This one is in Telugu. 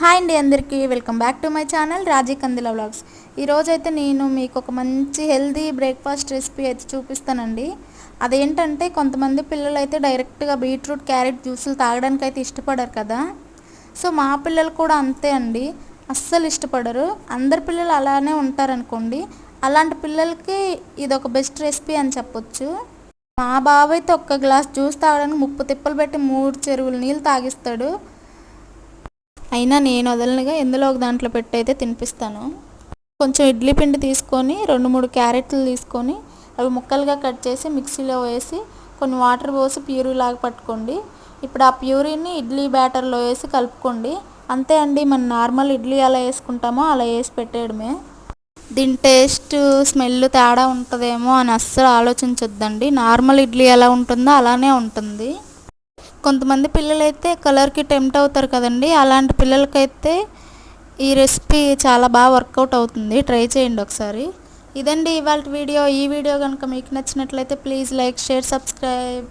హాయ్ అండి అందరికీ welcome back to my channel Raji Kandila vlogs. ఈరోజైతే నేను మీకు ఒక మంచి హెల్దీ బ్రేక్ఫాస్ట్ రెసిపీ అయితే చూపిస్తానండి. అదేంటంటే కొంతమంది పిల్లలు అయితే డైరెక్ట్గా బీట్రూట్ క్యారెట్ జ్యూసులు తాగడానికి అయితే ఇష్టపడరు కదా. సో మా పిల్లలు కూడా అంతే అండి, అస్సలు ఇష్టపడరు. అందరి పిల్లలు అలానే ఉంటారనుకోండి. అలాంటి పిల్లలకి ఇది ఒక బెస్ట్ రెసిపీ అని చెప్పొచ్చు. మా బాబు అయితే ఒక్క గ్లాస్ జ్యూస్ తాగడానికి 30 తిప్పలు పెట్టి 3 చెరువులు నీళ్ళు తాగిస్తాడు. అయినా నేను వదలనుగా ఎందులో ఒక దాంట్లో పెట్టి అయితే తినిపిస్తాను. కొంచెం ఇడ్లీ పిండి తీసుకొని 2-3 క్యారెట్లు తీసుకొని అవి ముక్కలుగా కట్ చేసి మిక్సీలో వేసి కొన్ని వాటర్ పోసి ప్యూరీ లాగా పట్టుకోండి. ఇప్పుడు ఆ ప్యూరీని ఇడ్లీ బ్యాటర్లో వేసి కలుపుకోండి. అంతే అండి, మన నార్మల్ ఇడ్లీ ఎలా వేసుకుంటామో అలా వేసి పెట్టేయడమే. దీని టేస్ట్ స్మెల్ తేడా ఉంటుందేమో అని అస్సలు ఆలోచించొద్దండి. నార్మల్ ఇడ్లీ ఎలా ఉంటుందో అలానే ఉంటుంది. కొంతమంది పిల్లలైతే కలర్కి టెంప్ట్ అవుతారు కదండి, అలాంటి పిల్లలకైతే ఈ రెసిపీ చాలా బాగా వర్కౌట్ అవుతుంది. ట్రై చేయండి ఒకసారి. ఇదండి ఇవాళ వీడియో. ఈ వీడియో కనుక మీకు నచ్చినట్లయితే ప్లీజ్ లైక్, షేర్, సబ్స్క్రైబ్.